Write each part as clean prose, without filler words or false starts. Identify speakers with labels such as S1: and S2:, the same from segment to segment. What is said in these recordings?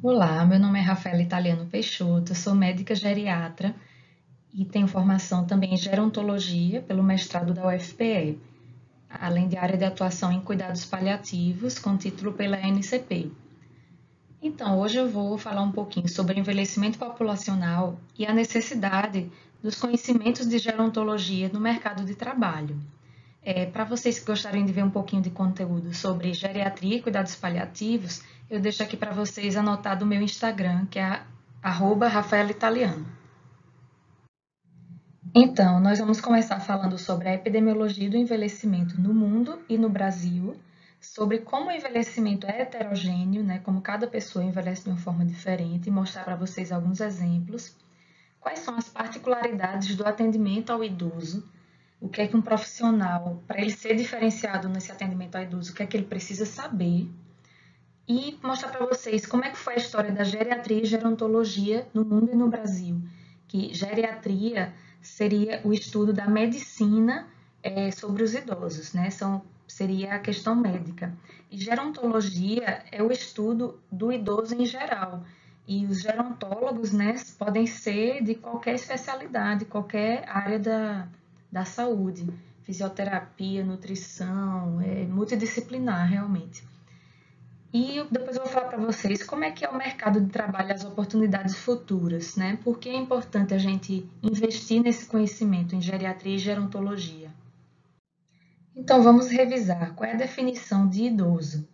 S1: Olá, meu nome é Rafaela Italiano Peixoto, sou médica geriatra e tenho formação também em gerontologia pelo mestrado da UFPE, além de área de atuação em cuidados paliativos com título pela NCP. Então, hoje eu vou falar um pouquinho sobre envelhecimento populacional e a necessidade dos conhecimentos de gerontologia no mercado de trabalho. Para vocês que gostariam de ver um pouquinho de conteúdo sobre geriatria e cuidados paliativos, eu deixo aqui para vocês anotado o meu Instagram, que é @rafaelaitaliano. Então, nós vamos começar falando sobre a epidemiologia do envelhecimento no mundo e no Brasil, sobre como o envelhecimento é heterogêneo, né, como cada pessoa envelhece de uma forma diferente, e mostrar para vocês alguns exemplos. Quais são as particularidades do atendimento ao idoso? O que é que um profissional, para ele ser diferenciado nesse atendimento ao idoso, o que é que ele precisa saber? E mostrar para vocês como é que foi a história da geriatria e gerontologia no mundo e no Brasil. Que geriatria seria o estudo da medicina sobre os idosos, né? Seria a questão médica. E gerontologia é o estudo do idoso em geral. E os gerontólogos, né, podem ser de qualquer especialidade, qualquer área da saúde, fisioterapia, nutrição, multidisciplinar realmente. E depois eu vou falar para vocês como é que é o mercado de trabalho, as oportunidades futuras, né? Por que é importante a gente investir nesse conhecimento em geriatria e gerontologia. Então vamos revisar qual é a definição de idoso.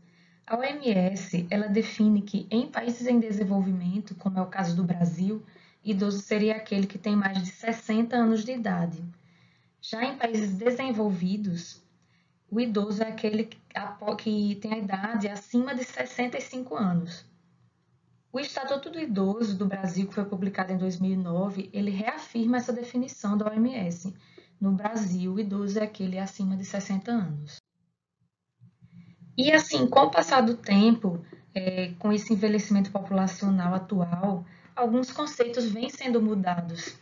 S1: A OMS, ela define que em países em desenvolvimento, como é o caso do Brasil, idoso seria aquele que tem mais de 60 anos de idade. Já em países desenvolvidos, o idoso é aquele que tem a idade acima de 65 anos. O Estatuto do Idoso do Brasil, que foi publicado em 2009, ele reafirma essa definição da OMS. No Brasil, o idoso é aquele acima de 60 anos. E assim, com o passar do tempo, com esse envelhecimento populacional atual, alguns conceitos vêm sendo mudados.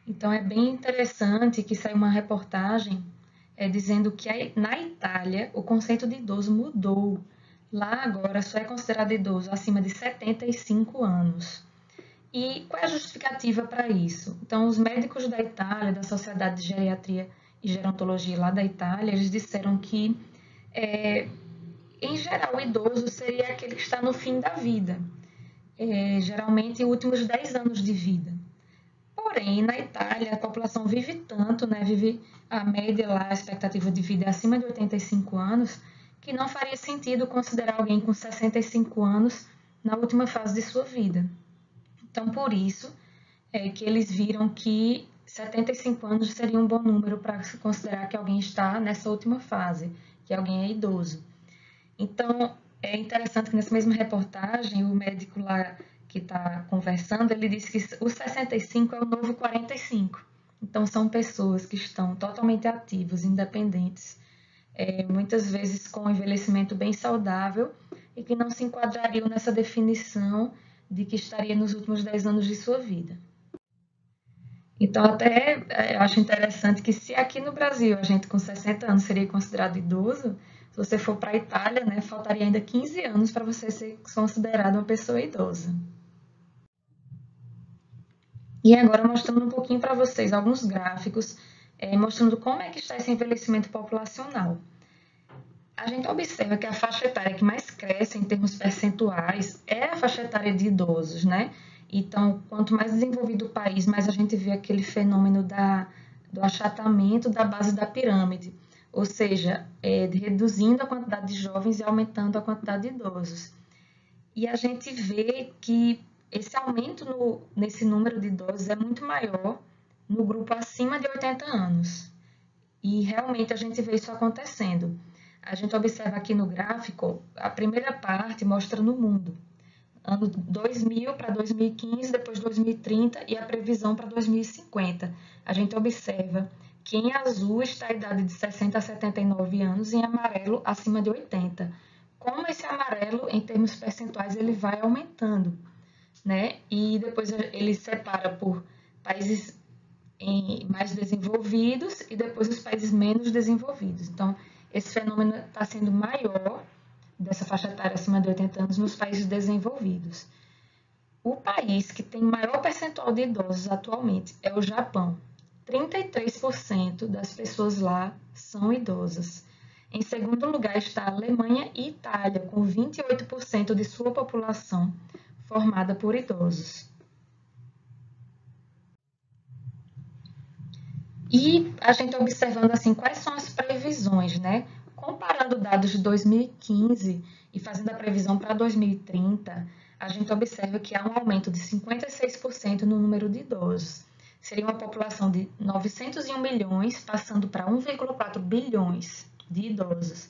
S1: Então, é bem interessante que saiu uma reportagem dizendo que na Itália o conceito de idoso mudou. Lá agora só é considerado idoso acima de 75 anos. E qual é a justificativa para isso? Então, os médicos da Itália, da Sociedade de Geriatria e Gerontologia lá da Itália, eles disseram que, em geral, o idoso seria aquele que está no fim da vida, geralmente últimos 10 anos de vida. Porém, na Itália, a população vive tanto, né, vive a média lá, a expectativa de vida é acima de 85 anos, que não faria sentido considerar alguém com 65 anos na última fase de sua vida. Então, por isso é que eles viram que 75 anos seria um bom número para se considerar que alguém está nessa última fase, que alguém é idoso. Então, é interessante que nessa mesma reportagem, o médico lá que está conversando, ele disse que o 65 é o novo 45. Então, são pessoas que estão totalmente ativas, independentes, muitas vezes com um envelhecimento bem saudável e que não se enquadrariam nessa definição de que estaria nos últimos 10 anos de sua vida. Então, até eu acho interessante que se aqui no Brasil a gente com 60 anos seria considerado idoso, se você for para a Itália, né, faltaria ainda 15 anos para você ser considerado uma pessoa idosa. E agora mostrando um pouquinho para vocês alguns gráficos, mostrando como é que está esse envelhecimento populacional. A gente observa que a faixa etária que mais cresce em termos percentuais é a faixa etária de idosos, né? Então, quanto mais desenvolvido o país, mais a gente vê aquele fenômeno do achatamento da base da pirâmide, ou seja, reduzindo a quantidade de jovens e aumentando a quantidade de idosos. E a gente vê que esse aumento nesse número de idosos é muito maior no grupo acima de 80 anos. E realmente a gente vê isso acontecendo. A gente observa aqui no gráfico, a primeira parte mostra no mundo, ano 2000 para 2015, depois 2030 e a previsão para 2050. A gente observa que em azul está a idade de 60 a 79 anos e em amarelo acima de 80. Como esse amarelo, em termos percentuais, ele vai aumentando, né? E depois ele separa por países mais desenvolvidos e depois os países menos desenvolvidos. Então, esse fenômeno está sendo maior dessa faixa etária acima de 80 anos nos países desenvolvidos. O país que tem maior percentual de idosos atualmente é o Japão. 33% das pessoas lá são idosas. Em segundo lugar está a Alemanha e Itália, com 28% de sua população formada por idosos. E a gente observando assim quais são as previsões, né? Comparando dados de 2015 e fazendo a previsão para 2030, a gente observa que há um aumento de 56% no número de idosos. Seria uma população de 901 milhões, passando para 1,4 bilhões de idosos.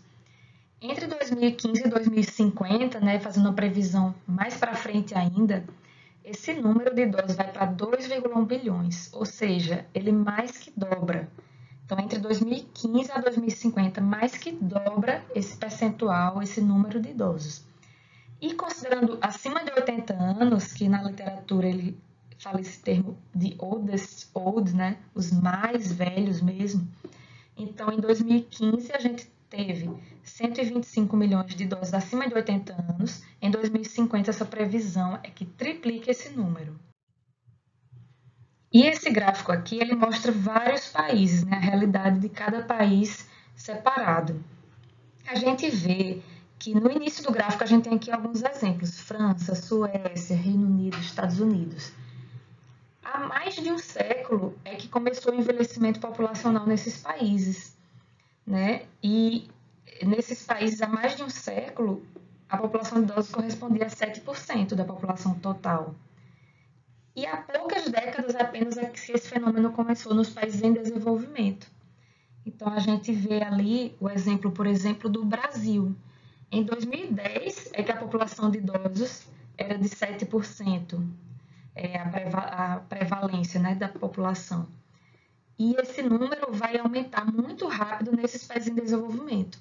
S1: Entre 2015 e 2050, né, fazendo uma previsão mais para frente ainda, esse número de idosos vai para 2,1 bilhões, ou seja, ele mais que dobra. Então, entre 2015 a 2050, mais que dobra esse percentual, esse número de idosos. E considerando acima de 80 anos, que na literatura ele fala esse termo de oldest old, né? Os mais velhos mesmo. Então, em 2015, a gente teve 125 milhões de idosos acima de 80 anos. Em 2050, essa previsão é que triplique esse número. E esse gráfico aqui, ele mostra vários países, né? A realidade de cada país separado. A gente vê que no início do gráfico a gente tem aqui alguns exemplos: França, Suécia, Reino Unido, Estados Unidos. Há mais de um século é que começou o envelhecimento populacional nesses países, né? E nesses países, há mais de um século, a população de idosos correspondia a 7% da população total. E há poucas décadas apenas é que esse fenômeno começou nos países em desenvolvimento. Então, a gente vê ali o exemplo, por exemplo, do Brasil. Em 2010, é que a população de idosos era de 7%, a prevalência, né, da população. E esse número vai aumentar muito rápido nesses países em desenvolvimento.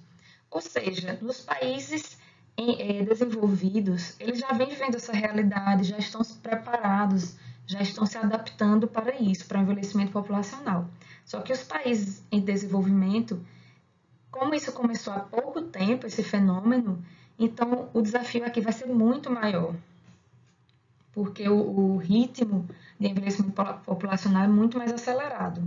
S1: Ou seja, nos países desenvolvidos, eles já vêm vivendo essa realidade, já estão preparados, já estão se adaptando para isso, para o envelhecimento populacional. Só que os países em desenvolvimento, como isso começou há pouco tempo, esse fenômeno, então o desafio aqui vai ser muito maior, porque o ritmo de envelhecimento populacional é muito mais acelerado.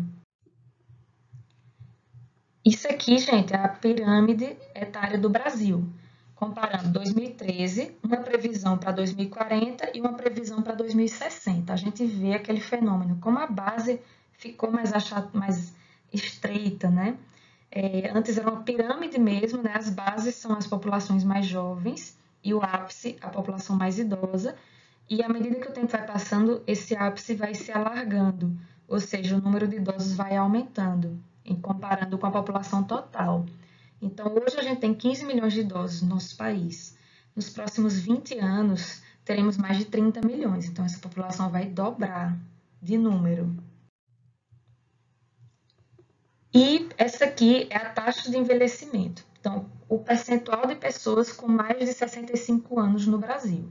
S1: Isso aqui, gente, é a pirâmide etária do Brasil, comparando 2013, uma previsão para 2040 e uma previsão para 2060. A gente vê aquele fenômeno, como a base ficou mais estreita, né? Antes era uma pirâmide mesmo, né? As bases são as populações mais jovens e o ápice, a população mais idosa. E à medida que o tempo vai passando, esse ápice vai se alargando, ou seja, o número de idosos vai aumentando, em comparando com a população total. Então, hoje a gente tem 15 milhões de idosos no nosso país. Nos próximos 20 anos, teremos mais de 30 milhões. Então, essa população vai dobrar de número. E essa aqui é a taxa de envelhecimento. Então, o percentual de pessoas com mais de 65 anos no Brasil.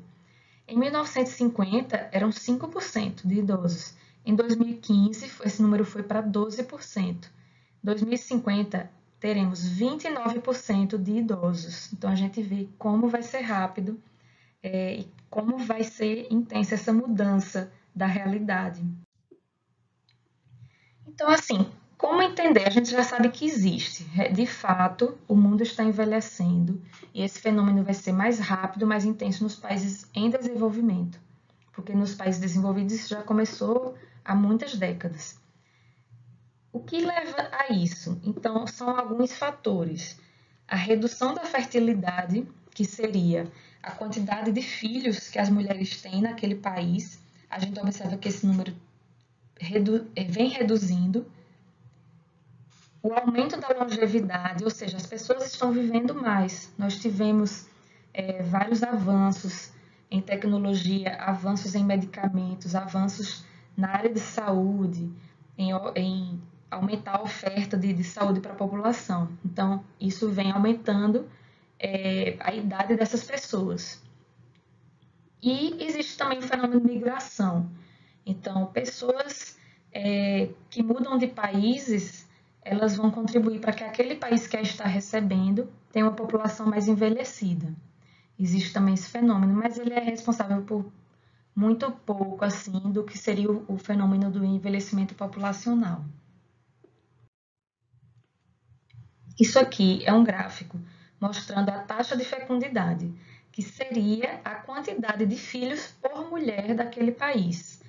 S1: Em 1950, eram 5% de idosos. Em 2015, esse número foi para 12%. Em 2050, teremos 29% de idosos. Então, a gente vê como vai ser rápido e como vai ser intensa essa mudança da realidade. Então, assim, como entender? A gente já sabe que existe. De fato, o mundo está envelhecendo e esse fenômeno vai ser mais rápido, mais intenso nos países em desenvolvimento, porque nos países desenvolvidos isso já começou há muitas décadas. O que leva a isso? Então, são alguns fatores. A redução da fertilidade, que seria a quantidade de filhos que as mulheres têm naquele país. A gente observa que esse número vem reduzindo. O aumento da longevidade, ou seja, as pessoas estão vivendo mais. Nós tivemos vários avanços em tecnologia, avanços em medicamentos, avanços na área de saúde, em aumentar a oferta de saúde para a população. Então, isso vem aumentando a idade dessas pessoas. E existe também o fenômeno de migração. Então, pessoas que mudam de países, elas vão contribuir para que aquele país que a está recebendo tenha uma população mais envelhecida. Existe também esse fenômeno, mas ele é responsável por muito pouco assim do que seria o fenômeno do envelhecimento populacional. Isso aqui é um gráfico mostrando a taxa de fecundidade, que seria a quantidade de filhos por mulher daquele país.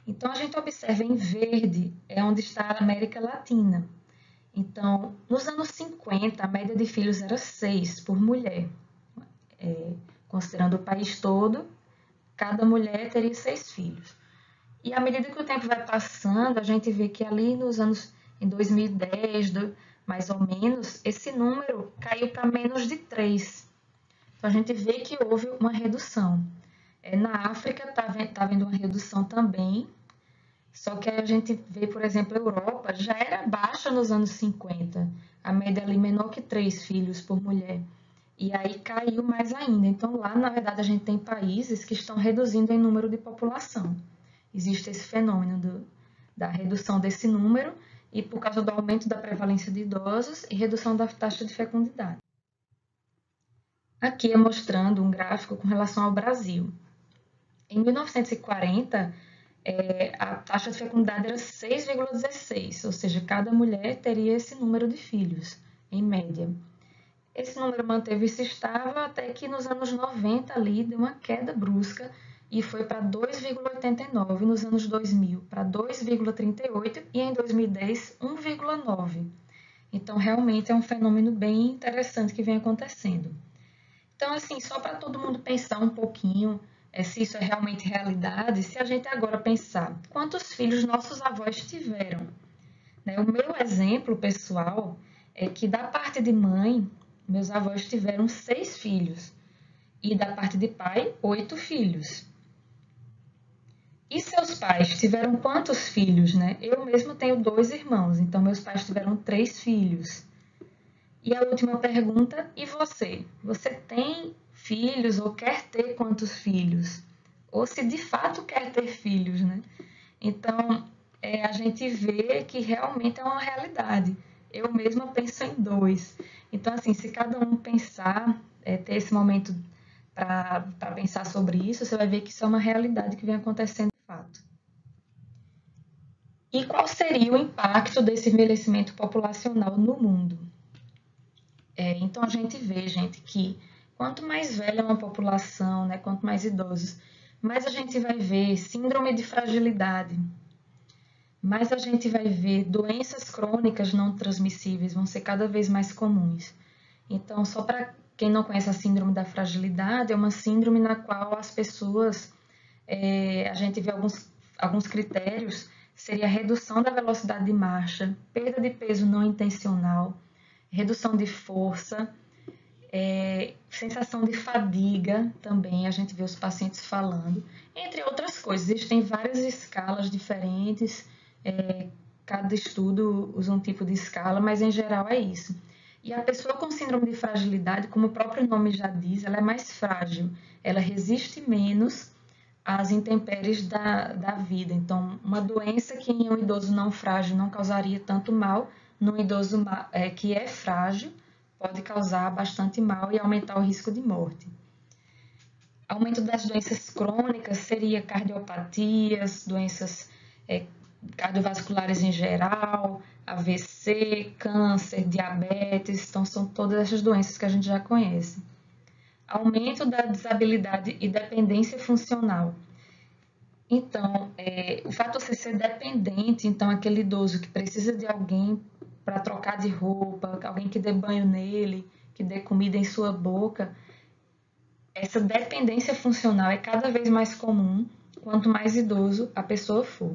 S1: Então, a gente observa em verde é onde está a América Latina. Então, nos anos 50, a média de filhos era 6 por mulher. Considerando o país todo, cada mulher teria 6 filhos. E à medida que o tempo vai passando, a gente vê que ali nos anos em 2010, mais ou menos, esse número caiu para menos de 3. Então a gente vê que houve uma redução. Na África está havendo uma redução também, só que a gente vê, por exemplo, a Europa já era baixa nos anos 50, a média ali menor que 3 filhos por mulher. E aí caiu mais ainda. Então lá, na verdade, a gente tem países que estão reduzindo em número de população. Existe esse fenômeno da redução desse número e por causa do aumento da prevalência de idosos e redução da taxa de fecundidade. Aqui é mostrando um gráfico com relação ao Brasil. Em 1940, a taxa de fecundidade era 6,16, ou seja, cada mulher teria esse número de filhos, em média. Esse número manteve-se estável até que nos anos 90 ali deu uma queda brusca e foi para 2,89 nos anos 2000, para 2,38 e em 2010 1,9. Então realmente é um fenômeno bem interessante que vem acontecendo. Então assim, só para todo mundo pensar um pouquinho se isso é realmente realidade, se a gente agora pensar quantos filhos nossos avós tiveram. O meu exemplo pessoal é que da parte de mãe, meus avós tiveram 6 filhos e da parte de pai, 8 filhos. E seus pais tiveram quantos filhos, né? Eu mesmo tenho 2 irmãos, então meus pais tiveram 3 filhos. E a última pergunta, e você? Você tem filhos ou quer ter quantos filhos? Ou se de fato quer ter filhos, né? Então, a gente vê que realmente é uma realidade. Eu mesma penso em 2. Então, assim, se cada um pensar, ter esse momento para pensar sobre isso, você vai ver que isso é uma realidade que vem acontecendo de fato. E qual seria o impacto desse envelhecimento populacional no mundo? Então, a gente vê, gente, que quanto mais velha uma população, né, quanto mais idosos, mais a gente vai ver síndrome de fragilidade, mais a gente vai ver doenças crônicas não transmissíveis, vão ser cada vez mais comuns. Então, só para quem não conhece a síndrome da fragilidade, é uma síndrome na qual as pessoas, a gente vê alguns critérios, seria redução da velocidade de marcha, perda de peso não intencional, redução de força, sensação de fadiga também, a gente vê os pacientes falando, entre outras coisas. Existem várias escalas diferentes, cada estudo usa um tipo de escala, mas em geral é isso. E a pessoa com síndrome de fragilidade, como o próprio nome já diz, ela é mais frágil, ela resiste menos às intempéries da vida. Então, uma doença que em um idoso não frágil não causaria tanto mal, num idoso que é frágil, pode causar bastante mal e aumentar o risco de morte. Aumento das doenças crônicas seria cardiopatias, doenças cardiovasculares em geral, AVC, câncer, diabetes, então são todas essas doenças que a gente já conhece. Aumento da desabilidade e dependência funcional. Então, o fato de você ser dependente, então aquele idoso que precisa de alguém para trocar de roupa, alguém que dê banho nele, que dê comida em sua boca, essa dependência funcional é cada vez mais comum quanto mais idoso a pessoa for.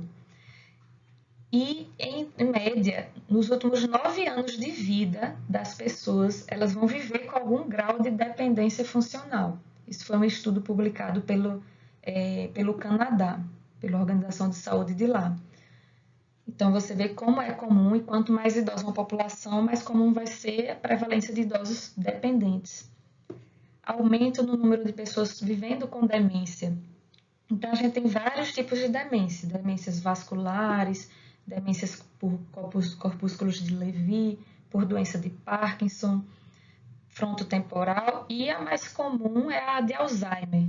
S1: E, em média, nos últimos 9 anos de vida das pessoas, elas vão viver com algum grau de dependência funcional. Isso foi um estudo publicado pelo Canadá, pela Organização de Saúde de lá. Então, você vê como é comum e quanto mais idosa uma população, mais comum vai ser a prevalência de idosos dependentes. Aumento no número de pessoas vivendo com demência. Então, a gente tem vários tipos de demência, demências vasculares, demências por corpúsculos de Levy, por doença de Parkinson, frontotemporal, e a mais comum é a de Alzheimer.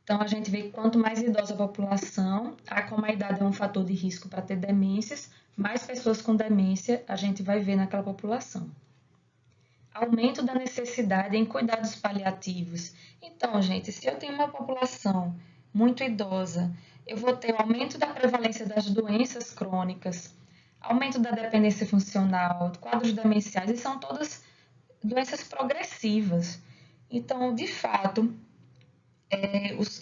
S1: Então, a gente vê que quanto mais idosa a população, como a idade é um fator de risco para ter demências, mais pessoas com demência a gente vai ver naquela população. Aumento da necessidade em cuidados paliativos. Então, gente, se eu tenho uma população muito idosa, eu vou ter o aumento da prevalência das doenças crônicas, aumento da dependência funcional, quadros demenciais, e são todas doenças progressivas. Então, de fato,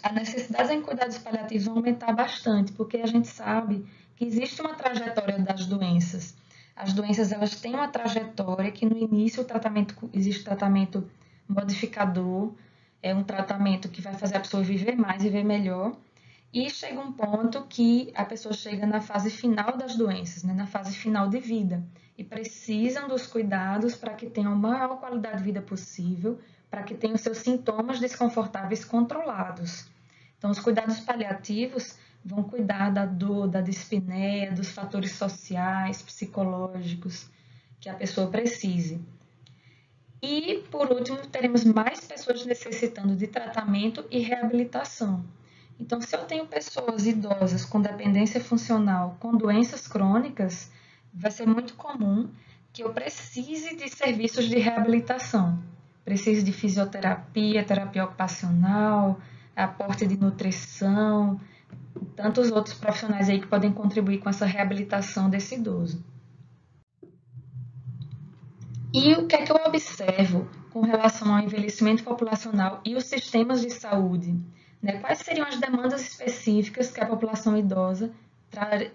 S1: a necessidade em cuidados paliativos vai aumentar bastante, porque a gente sabe que existe uma trajetória das doenças. As doenças elas têm uma trajetória que no início o tratamento existe tratamento modificador, é um tratamento que vai fazer a pessoa viver mais, viver melhor, e chega um ponto que a pessoa chega na fase final das doenças, né, na fase final de vida, e precisam dos cuidados para que tenham a maior qualidade de vida possível, para que tenham seus sintomas desconfortáveis controlados. Então, os cuidados paliativos vão cuidar da dor, da dispneia, dos fatores sociais, psicológicos que a pessoa precise. E, por último, teremos mais pessoas necessitando de tratamento e reabilitação. Então, se eu tenho pessoas idosas com dependência funcional, com doenças crônicas, vai ser muito comum que eu precise de serviços de reabilitação. Precise de fisioterapia, terapia ocupacional, aporte de nutrição, tantos outros profissionais aí que podem contribuir com essa reabilitação desse idoso. E o que é que eu observo com relação ao envelhecimento populacional e os sistemas de saúde? Né? Quais seriam as demandas específicas que a população idosa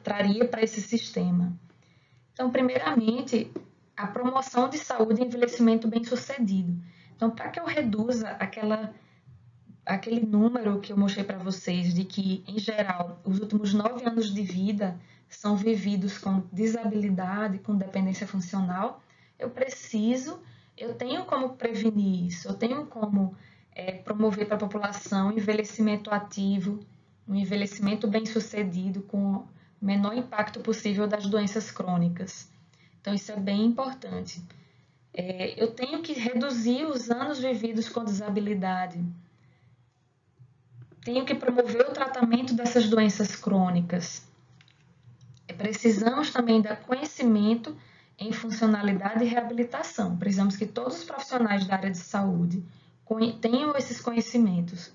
S1: traria para esse sistema? Então, primeiramente, a promoção de saúde e envelhecimento bem-sucedido. Então, para que eu reduza aquele número que eu mostrei para vocês, de que, em geral, os últimos 9 anos de vida são vividos com desabilidade, com dependência funcional, eu tenho como prevenir isso, eu tenho como promover para a população envelhecimento ativo, um envelhecimento bem-sucedido, com o menor impacto possível das doenças crônicas. Então, isso é bem importante. Eu tenho que reduzir os anos vividos com desabilidade. Tenho que promover o tratamento dessas doenças crônicas. Precisamos também dar conhecimento em funcionalidade e reabilitação. Precisamos que todos os profissionais da área de saúde tenham esses conhecimentos.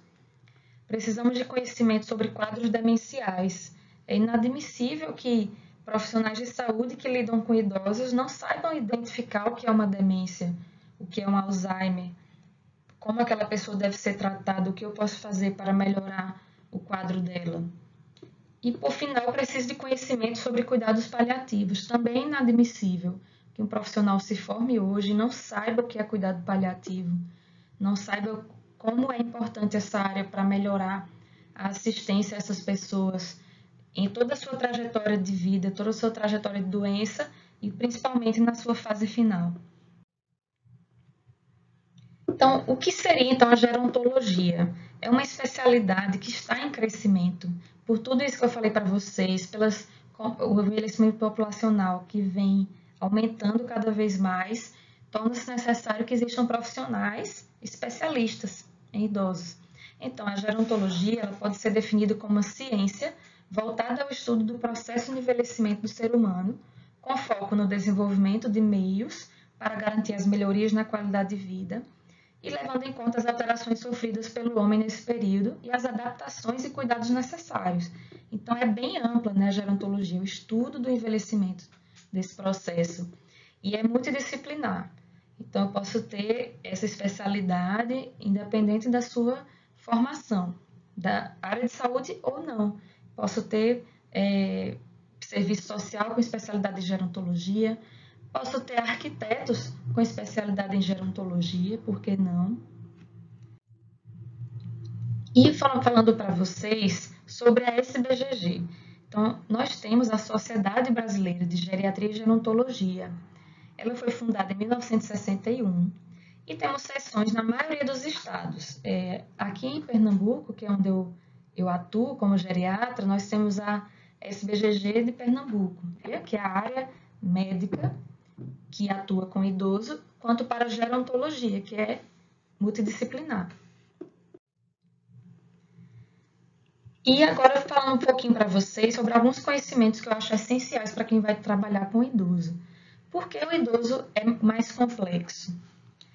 S1: Precisamos de conhecimento sobre quadros demenciais. É inadmissível que profissionais de saúde que lidam com idosos não saibam identificar o que é uma demência, o que é um Alzheimer, como aquela pessoa deve ser tratada, o que eu posso fazer para melhorar o quadro dela. E, por final, preciso de conhecimento sobre cuidados paliativos. Também é inadmissível que um profissional se forme hoje e não saiba o que é cuidado paliativo, não saiba como é importante essa área para melhorar a assistência a essas pessoas em toda a sua trajetória de vida, toda a sua trajetória de doença e principalmente na sua fase final. Então, o que seria então a gerontologia? É uma especialidade que está em crescimento. Por tudo isso que eu falei para vocês, o envelhecimento populacional que vem aumentando cada vez mais, torna-se necessário que existam profissionais especialistas em idosos. Então, a gerontologia ela pode ser definida como uma ciência voltada ao estudo do processo de envelhecimento do ser humano, com foco no desenvolvimento de meios para garantir as melhorias na qualidade de vida, e levando em conta as alterações sofridas pelo homem nesse período e as adaptações e cuidados necessários. Então, é bem ampla, né, a gerontologia, o estudo do envelhecimento desse processo. E é multidisciplinar. Então, eu posso ter essa especialidade independente da sua formação, da área de saúde ou não. Posso ter serviço social com especialidade em gerontologia, posso ter arquitetos com especialidade em gerontologia, por que não? E falando para vocês sobre a SBGG. Então, nós temos a Sociedade Brasileira de Geriatria e Gerontologia. Ela foi fundada em 1961 e temos seções na maioria dos estados. Aqui em Pernambuco, que é onde eu atuo como geriatra, nós temos a SBGG de Pernambuco, que é a área médica que atua com idoso, quanto para a gerontologia, que é multidisciplinar. E agora falando um pouquinho para vocês sobre alguns conhecimentos que eu acho essenciais para quem vai trabalhar com o idoso. Por que o idoso é mais complexo?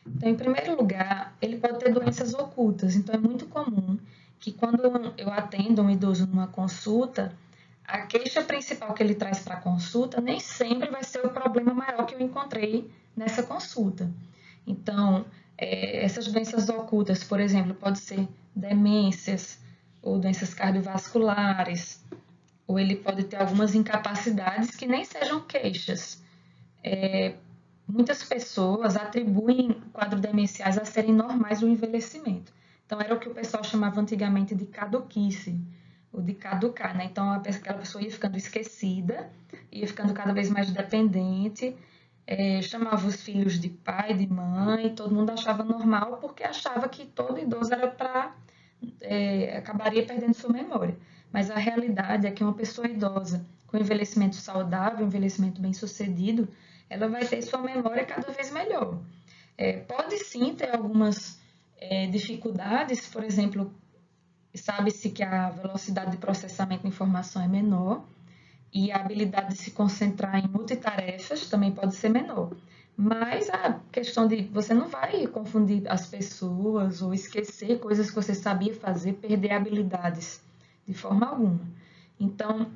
S1: Então, em primeiro lugar, ele pode ter doenças ocultas. Então, é muito comum que quando eu atendo um idoso numa consulta, a queixa principal que ele traz para a consulta nem sempre vai ser o problema maior que eu encontrei nessa consulta. Então, essas doenças ocultas, por exemplo, pode ser demências ou doenças cardiovasculares, ou ele pode ter algumas incapacidades que nem sejam queixas. Muitas pessoas atribuem quadros demenciais a serem normais do envelhecimento. Então, era o que o pessoal chamava antigamente de caduquice, ou de caducar, né? Então, aquela pessoa ia ficando esquecida, ia ficando cada vez mais dependente, chamava os filhos de pai, de mãe, todo mundo achava normal, porque achava que todo idoso era para... acabaria perdendo sua memória. Mas a realidade é que uma pessoa idosa com envelhecimento saudável, envelhecimento bem sucedido, ela vai ter sua memória cada vez melhor. Pode sim ter algumas dificuldades, por exemplo, sabe-se que a velocidade de processamento de informação é menor e a habilidade de se concentrar em multitarefas também pode ser menor. Mas a questão de você não vai confundir as pessoas ou esquecer coisas que você sabia fazer, perder habilidades de forma alguma. Então,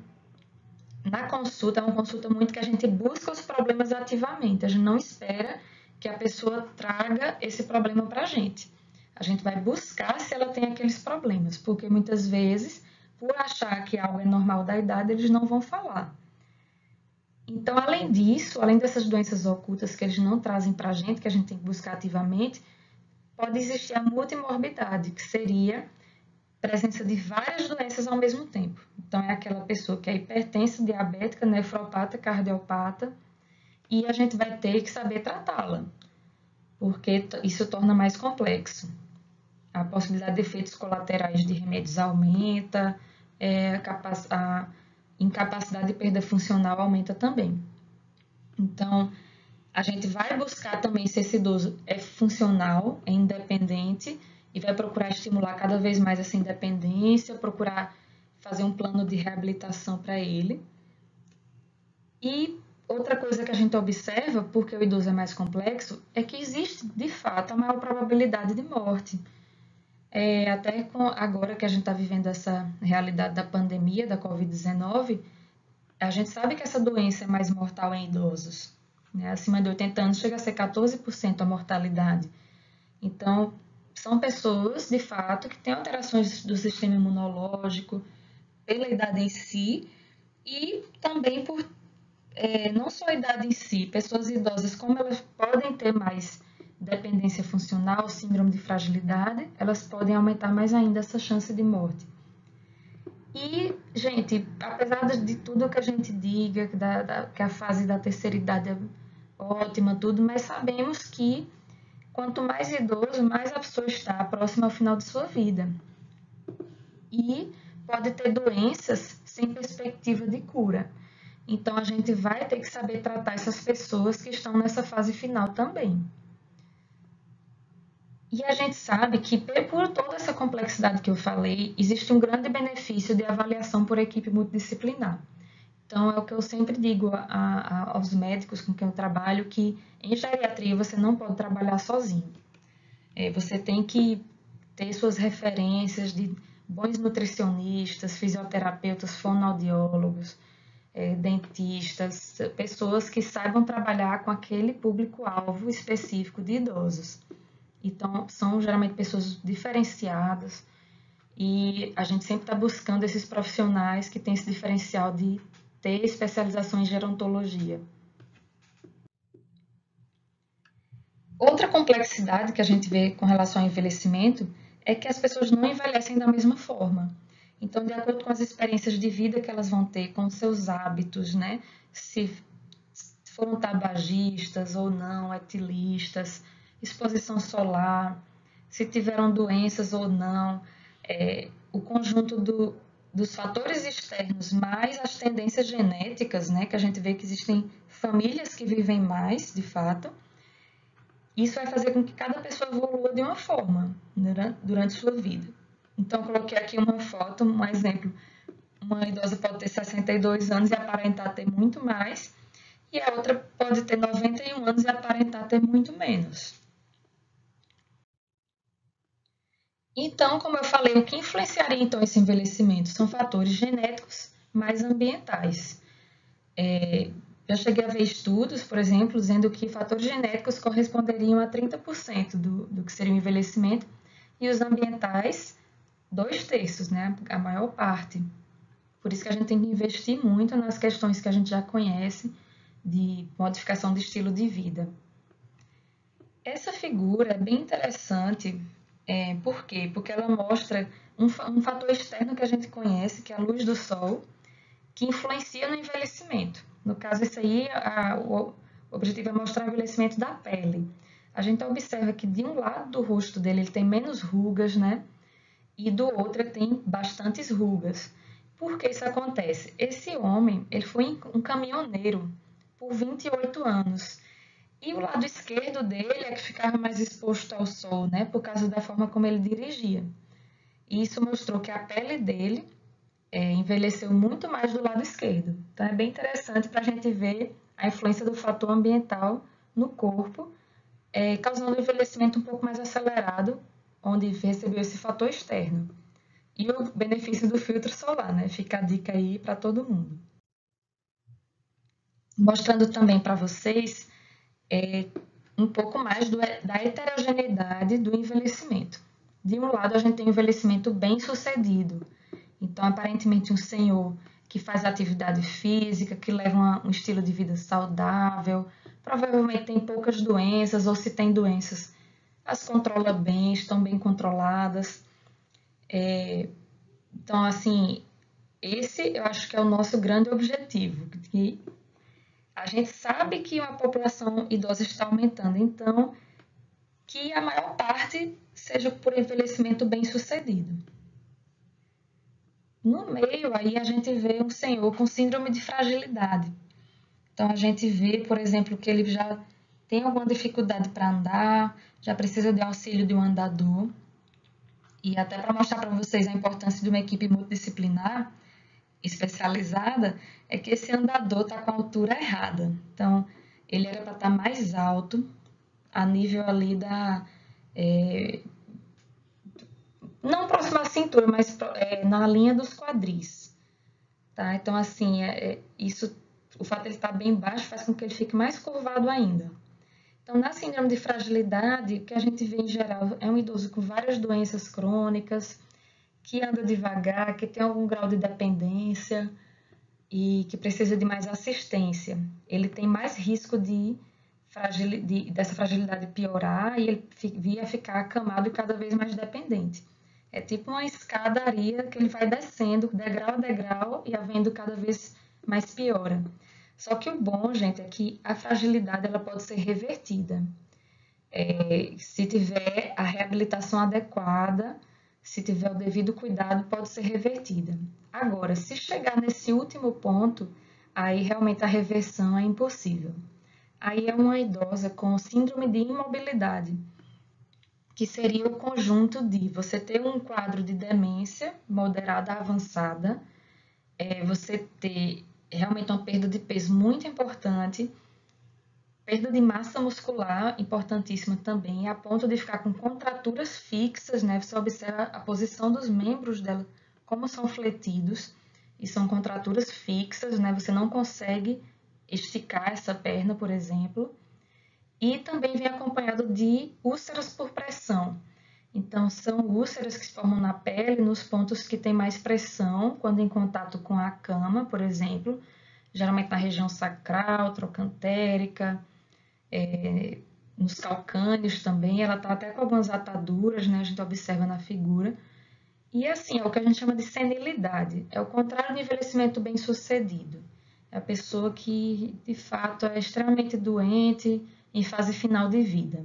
S1: na consulta, é uma consulta muito que a gente busca os problemas ativamente, a gente não espera que a pessoa traga esse problema para a gente. A gente vai buscar se ela tem aqueles problemas, porque muitas vezes, por achar que algo é normal da idade, eles não vão falar. Então, além disso, além dessas doenças ocultas que eles não trazem para a gente, que a gente tem que buscar ativamente, pode existir a multimorbidade, que seria presença de várias doenças ao mesmo tempo. Então, é aquela pessoa que é hipertensa, diabética, nefropata, cardiopata, e a gente vai ter que saber tratá-la, porque isso torna mais complexo. A possibilidade de efeitos colaterais de remédios aumenta, a incapacidade de perda funcional aumenta também. Então, a gente vai buscar também se esse idoso é funcional, é independente, e vai procurar estimular cada vez mais essa independência, procurar fazer um plano de reabilitação para ele. E outra coisa que a gente observa, porque o idoso é mais complexo, é que existe, de fato, a maior probabilidade de morte. Até agora que a gente está vivendo essa realidade da pandemia, da Covid-19, a gente sabe que essa doença é mais mortal em idosos. Né? Acima de 80 anos chega a ser 14% a mortalidade. Então, são pessoas, de fato, que têm alterações do sistema imunológico, pela idade em si, e também por não só a idade em si, pessoas idosas, como elas podem ter mais dependência funcional, síndrome de fragilidade, elas podem aumentar mais ainda essa chance de morte. E, gente, apesar de tudo que a gente diga, que a fase da terceira idade é ótima, tudo, mas sabemos que quanto mais idoso, mais a pessoa está próxima ao final de sua vida. E pode ter doenças sem perspectiva de cura. Então, a gente vai ter que saber tratar essas pessoas que estão nessa fase final também. E a gente sabe que, por toda essa complexidade que eu falei, existe um grande benefício de avaliação por equipe multidisciplinar. Então, é o que eu sempre digo aos médicos com quem eu trabalho, que em geriatria você não pode trabalhar sozinho. Você tem que ter suas referências de bons nutricionistas, fisioterapeutas, fonoaudiólogos, dentistas, pessoas que saibam trabalhar com aquele público-alvo específico de idosos. Então, são geralmente pessoas diferenciadas e a gente sempre está buscando esses profissionais que têm esse diferencial de ter especialização em gerontologia. Outra complexidade que a gente vê com relação ao envelhecimento é que as pessoas não envelhecem da mesma forma. Então, de acordo com as experiências de vida que elas vão ter, com os seus hábitos, né? Se foram tabagistas ou não, etilistas, exposição solar, se tiveram doenças ou não, o conjunto dos fatores externos mais as tendências genéticas, né, que a gente vê que existem famílias que vivem mais, de fato, isso vai fazer com que cada pessoa evolua de uma forma durante sua vida. Então, eu coloquei aqui uma foto, um exemplo. Uma idosa pode ter 62 anos e aparentar ter muito mais, e a outra pode ter 91 anos e aparentar ter muito menos. Então, como eu falei, o que influenciaria então esse envelhecimento são fatores genéticos mais ambientais. Já cheguei a ver estudos, por exemplo, dizendo que fatores genéticos corresponderiam a 30% do que seria o envelhecimento e os ambientais, 2/3, né? A maior parte. Por isso que a gente tem que investir muito nas questões que a gente já conhece de modificação de estilo de vida. Essa figura é bem interessante, por quê? Porque ela mostra um fator externo que a gente conhece, que é a luz do sol, que influencia no envelhecimento. No caso, esse aí, o objetivo é mostrar o envelhecimento da pele. A gente observa que de um lado do rosto dele ele tem menos rugas, né? E do outro ele tem bastantes rugas. Por que isso acontece? Esse homem, ele foi um caminhoneiro por 28 anos. E o lado esquerdo dele é que ficava mais exposto ao sol, né? Por causa da forma como ele dirigia. E isso mostrou que a pele dele envelheceu muito mais do lado esquerdo. Então é bem interessante para a gente ver a influência do fator ambiental no corpo, causando um envelhecimento um pouco mais acelerado, onde recebeu esse fator externo. E o benefício do filtro solar, né? Fica a dica aí para todo mundo. Mostrando também para vocês um pouco mais da heterogeneidade do envelhecimento. De um lado, a gente tem um envelhecimento bem sucedido. Então, aparentemente, um senhor que faz atividade física, que leva um estilo de vida saudável, provavelmente tem poucas doenças, ou se tem doenças, as controla bem, estão bem controladas. Então, assim, esse eu acho que é o nosso grande objetivo, que a gente sabe que a população idosa está aumentando, então que a maior parte seja por envelhecimento bem sucedido. No meio, aí a gente vê um senhor com síndrome de fragilidade. Então a gente vê, por exemplo, que ele já tem alguma dificuldade para andar, já precisa de auxílio de um andador. E até para mostrar para vocês a importância de uma equipe multidisciplinar especializada, é que esse andador está com a altura errada. Então, ele era para estar mais alto, a nível ali da. Não próximo à cintura, mas na linha dos quadris. Tá? Então, assim, isso, o fato de ele estar bem baixo faz com que ele fique mais curvado ainda. Então, na síndrome de fragilidade, o que a gente vê em geral é um idoso com várias doenças crônicas, que anda devagar, que tem algum grau de dependência e que precisa de mais assistência. Ele tem mais risco dessa fragilidade piorar e ele via ficar acamado e cada vez mais dependente. É tipo uma escadaria que ele vai descendo degrau a degrau e havendo cada vez mais piora. Só que o bom, gente, é que a fragilidade ela pode ser revertida. Se tiver a reabilitação adequada, se tiver o devido cuidado, pode ser revertida. Agora, se chegar nesse último ponto, aí realmente a reversão é impossível. Aí é uma idosa com síndrome de imobilidade, que seria o conjunto de você ter um quadro de demência moderada a avançada, você ter realmente uma perda de peso muito importante, perda de massa muscular importantíssima também, a ponto de ficar com contraturas fixas, né? Você observa a posição dos membros dela, como são fletidos, e são contraturas fixas, né? Você não consegue esticar essa perna, por exemplo. E também vem acompanhado de úlceras por pressão. Então, são úlceras que se formam na pele, nos pontos que tem mais pressão, quando em contato com a cama, por exemplo, geralmente na região sacral, trocantérica, nos calcâneos também, ela está até com algumas ataduras, né? A gente observa na figura. E assim, é o que a gente chama de senilidade. É o contrário do envelhecimento bem sucedido. É a pessoa que, de fato, é extremamente doente em fase final de vida.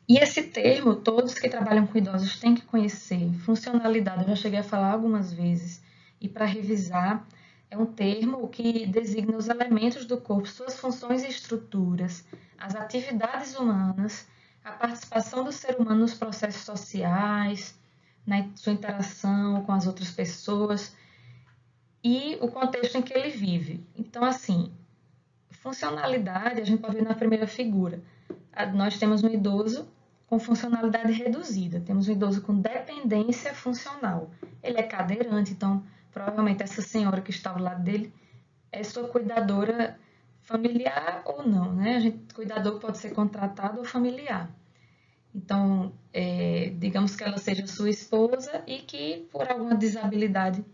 S1: E esse termo, todos que trabalham com idosos têm que conhecer. Funcionalidade, eu já cheguei a falar algumas vezes. E para revisar, é um termo que designa os elementos do corpo, suas funções e estruturas, as atividades humanas, a participação do ser humano nos processos sociais, na sua interação com as outras pessoas e o contexto em que ele vive. Então, assim, funcionalidade a gente pode ver na primeira figura. Nós temos um idoso com funcionalidade reduzida, temos um idoso com dependência funcional. Ele é cadeirante, então provavelmente essa senhora que está ao lado dele é sua cuidadora familiar ou não, né? Cuidador pode ser contratado ou familiar. Então, digamos que ela seja sua esposa e que por alguma desabilidade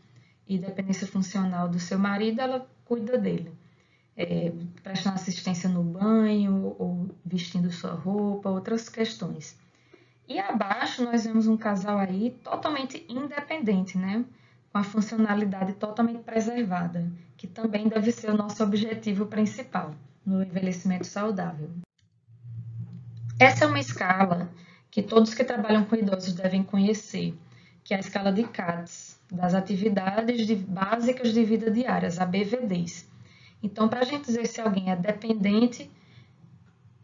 S1: e dependência funcional do seu marido, ela cuida dele. Prestando assistência no banho ou vestindo sua roupa, outras questões. E abaixo nós vemos um casal aí totalmente independente, né? Com a funcionalidade totalmente preservada, que também deve ser o nosso objetivo principal no envelhecimento saudável. Essa é uma escala que todos que trabalham com idosos devem conhecer, que é a escala de CADS, das atividades básicas de vida diárias, a BVDs. Então, para a gente dizer se alguém é dependente,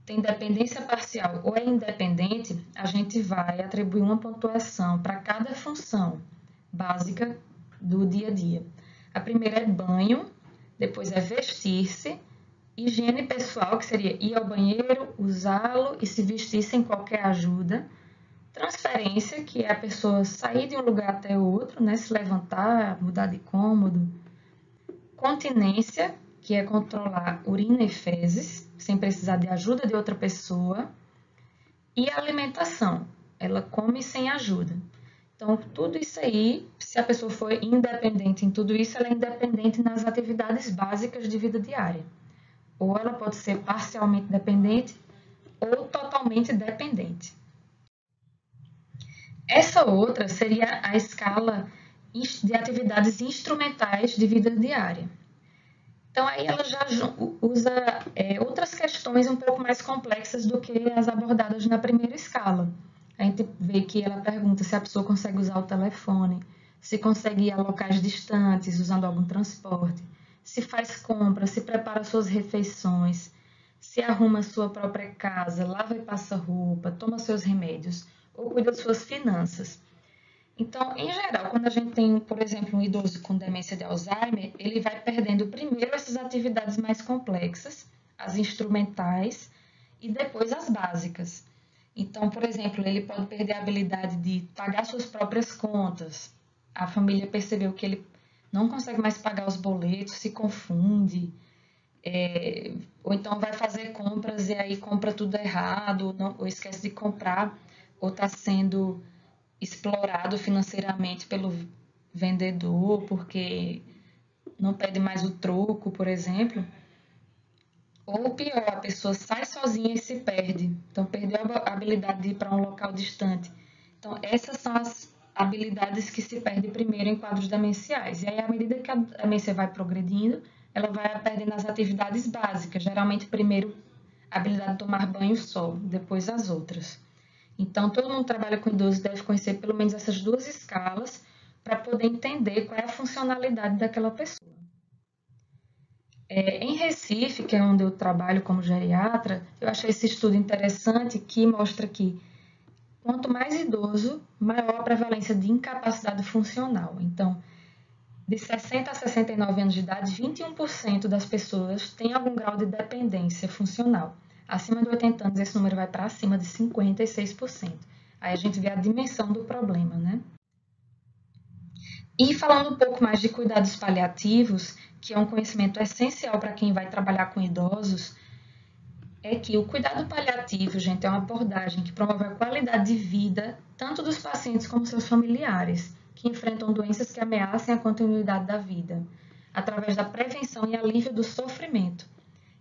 S1: tem dependência parcial ou é independente, a gente vai atribuir uma pontuação para cada função básica do dia a dia. A primeira é banho, depois é vestir-se, higiene pessoal, que seria ir ao banheiro, usá-lo e se vestir sem qualquer ajuda. Transferência, que é a pessoa sair de um lugar até outro, né? Se levantar, mudar de cômodo. Continência, que é controlar urina e fezes, sem precisar de ajuda de outra pessoa. E alimentação, ela come sem ajuda. Então, tudo isso aí, se a pessoa for independente em tudo isso, ela é independente nas atividades básicas de vida diária. Ou ela pode ser parcialmente dependente ou totalmente dependente. Essa outra seria a escala de atividades instrumentais de vida diária. Então, aí ela já usa outras questões um pouco mais complexas do que as abordadas na primeira escala. A gente vê que ela pergunta se a pessoa consegue usar o telefone, se consegue ir a locais distantes usando algum transporte, se faz compras, se prepara suas refeições, se arruma sua própria casa, lava e passa roupa, toma seus remédios ou cuida de suas finanças. Então, em geral, quando a gente tem, por exemplo, um idoso com demência de Alzheimer, ele vai perdendo primeiro essas atividades mais complexas, as instrumentais, e depois as básicas. Então, por exemplo, ele pode perder a habilidade de pagar suas próprias contas. A família percebeu que ele não consegue mais pagar os boletos, se confunde, ou então vai fazer compras e aí compra tudo errado, ou esquece de comprar, ou está sendo explorado financeiramente pelo vendedor, porque não pede mais o troco, por exemplo. Ou pior, a pessoa sai sozinha e se perde. Então, perdeu a habilidade de ir para um local distante. Então, essas são as habilidades que se perdem primeiro em quadros demenciais. E aí, à medida que a demência vai progredindo, ela vai perdendo as atividades básicas. Geralmente, primeiro, a habilidade de tomar banho só, depois as outras. Então, todo mundo que trabalha com idoso deve conhecer pelo menos essas duas escalas para poder entender qual é a funcionalidade daquela pessoa. Em Recife, que é onde eu trabalho como geriatra, eu achei esse estudo interessante que mostra que quanto mais idoso, maior a prevalência de incapacidade funcional. Então, de 60 a 69 anos de idade, 21% das pessoas têm algum grau de dependência funcional. Acima de 80 anos, esse número vai para acima de 56%. Aí a gente vê a dimensão do problema, né? E falando um pouco mais de cuidados paliativos, que é um conhecimento essencial para quem vai trabalhar com idosos, é que o cuidado paliativo, gente, é uma abordagem que promove a qualidade de vida tanto dos pacientes como seus familiares, que enfrentam doenças que ameacem a continuidade da vida, através da prevenção e alívio do sofrimento.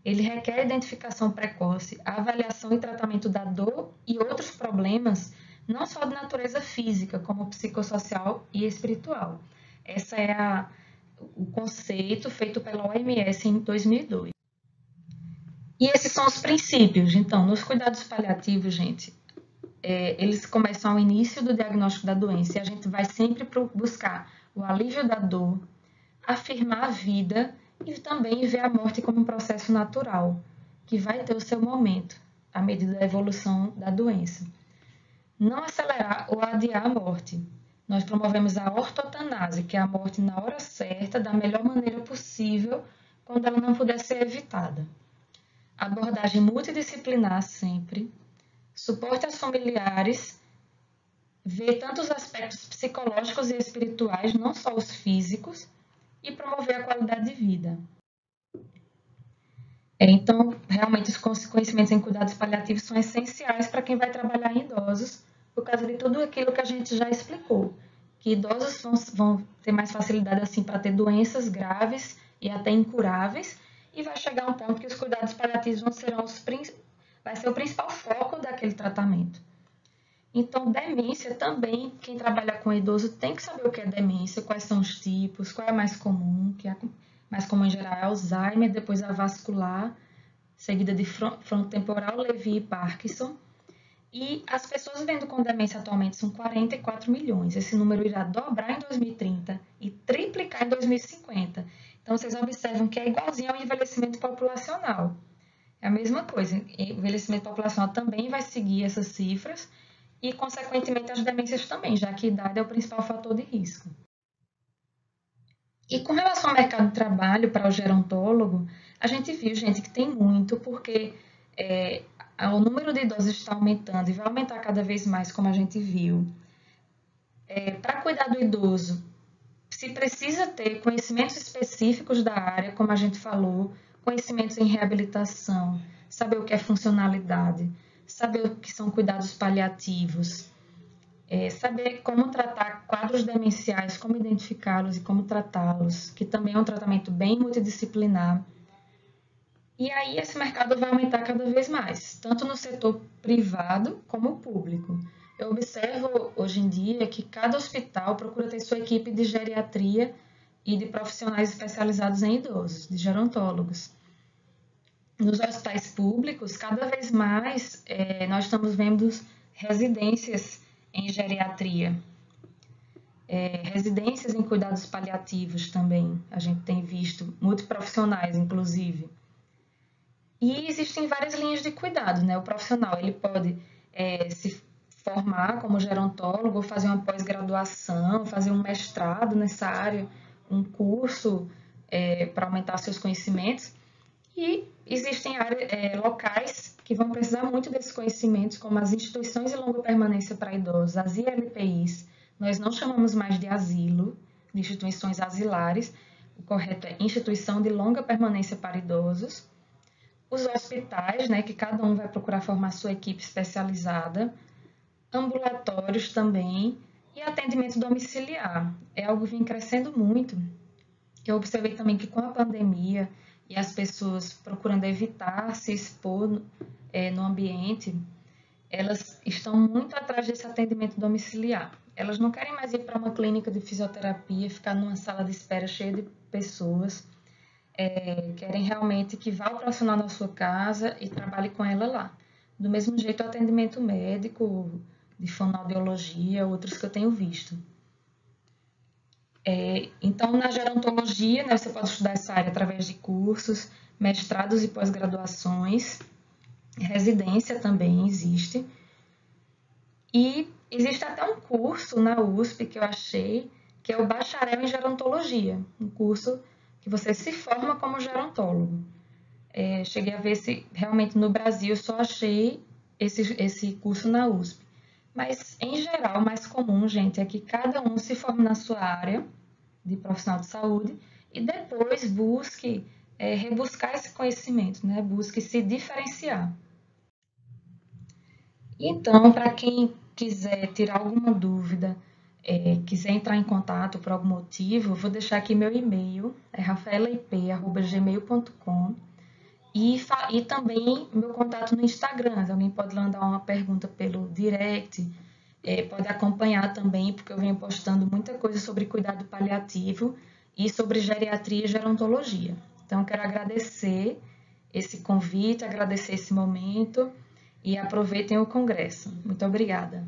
S1: Ele requer identificação precoce, avaliação e tratamento da dor e outros problemas, não só de natureza física, como psicossocial e espiritual. Esse é o conceito feito pela OMS em 2002. E esses são os princípios. Então, nos cuidados paliativos, gente, eles começam ao início do diagnóstico da doença e a gente vai sempre buscar o alívio da dor, afirmar a vida e também ver a morte como um processo natural, que vai ter o seu momento. à medida da evolução da doença. Não acelerar ou adiar a morte. Nós promovemos a ortotanase, que é a morte na hora certa, da melhor maneira possível, quando ela não puder ser evitada. Abordagem multidisciplinar sempre. Suporte aos familiares. Ver tanto os aspectos psicológicos e espirituais, não só os físicos, e promover a qualidade de vida. Então, realmente, os conhecimentos em cuidados paliativos são essenciais para quem vai trabalhar em idosos, por causa de tudo aquilo que a gente já explicou, que idosos vão ter mais facilidade assim para ter doenças graves e até incuráveis, e vai chegar um ponto que os cuidados paliativos vai ser o principal foco daquele tratamento. Então, demência também, quem trabalha com idoso tem que saber o que é demência, quais são os tipos, qual é a mais comum, que é mais comum em geral é Alzheimer, depois a vascular, seguida de frontotemporal, Lewy e Parkinson. E as pessoas vivendo com demência atualmente são 44 milhões. Esse número irá dobrar em 2030 e triplicar em 2050. Então, vocês observam que é igualzinho ao envelhecimento populacional. É a mesma coisa. O envelhecimento populacional também vai seguir essas cifras e, consequentemente, as demências também, já que a idade é o principal fator de risco. E com relação ao mercado de trabalho para o gerontólogo, a gente viu, gente, que tem muito, porque o número de idosos está aumentando e vai aumentar cada vez mais, como a gente viu. Para cuidar do idoso, se precisa ter conhecimentos específicos da área, como a gente falou, conhecimentos em reabilitação, saber o que é funcionalidade, saber o que são cuidados paliativos, saber como tratar quadros demenciais, como identificá-los e como tratá-los, que também é um tratamento bem multidisciplinar. E aí esse mercado vai aumentar cada vez mais, tanto no setor privado como público. Eu observo hoje em dia que cada hospital procura ter sua equipe de geriatria e de profissionais especializados em idosos, de gerontólogos. Nos hospitais públicos, cada vez mais nós estamos vendo residências em geriatria, residências em cuidados paliativos também, a gente tem visto, multiprofissionais inclusive. E existem várias linhas de cuidado, né? O profissional ele pode se formar como gerontólogo, fazer uma pós-graduação, fazer um mestrado nessa área, um curso para aumentar seus conhecimentos. E existem locais que vão precisar muito desses conhecimentos, como as instituições de longa permanência para idosos, as ILPIs. Nós não chamamos mais de asilo, de instituições asilares, o correto é instituição de longa permanência para idosos. Os hospitais, né, que cada um vai procurar formar sua equipe especializada, ambulatórios também, e atendimento domiciliar. É algo que vem crescendo muito. Eu observei também que com a pandemia e as pessoas procurando evitar se expor no ambiente, elas estão muito atrás desse atendimento domiciliar. Elas não querem mais ir para uma clínica de fisioterapia, ficar numa sala de espera cheia de pessoas. Querem realmente que vá o profissional na sua casa e trabalhe com ela lá. Do mesmo jeito, o atendimento médico, de fonoaudiologia, outros que eu tenho visto. Então, na gerontologia, né, você pode estudar essa área através de cursos, mestrados e pós-graduações. Residência também existe. E existe até um curso na USP que eu achei, que é o bacharel em gerontologia, um curso que você se forma como gerontólogo. Cheguei a ver se realmente no Brasil eu só achei esse curso na USP. Mas, em geral, o mais comum, gente, é que cada um se forme na sua área de profissional de saúde e depois busque rebuscar esse conhecimento, né? Busque se diferenciar. Então, para quem quiser tirar alguma dúvida, quiser entrar em contato por algum motivo, eu vou deixar aqui meu e-mail, é rafaelaip@gmail.com e também meu contato no Instagram. Alguém pode mandar uma pergunta pelo direct, pode acompanhar também, porque eu venho postando muita coisa sobre cuidado paliativo e sobre geriatria e gerontologia. Então, quero agradecer esse convite, agradecer esse momento e aproveitem o congresso. Muito obrigada.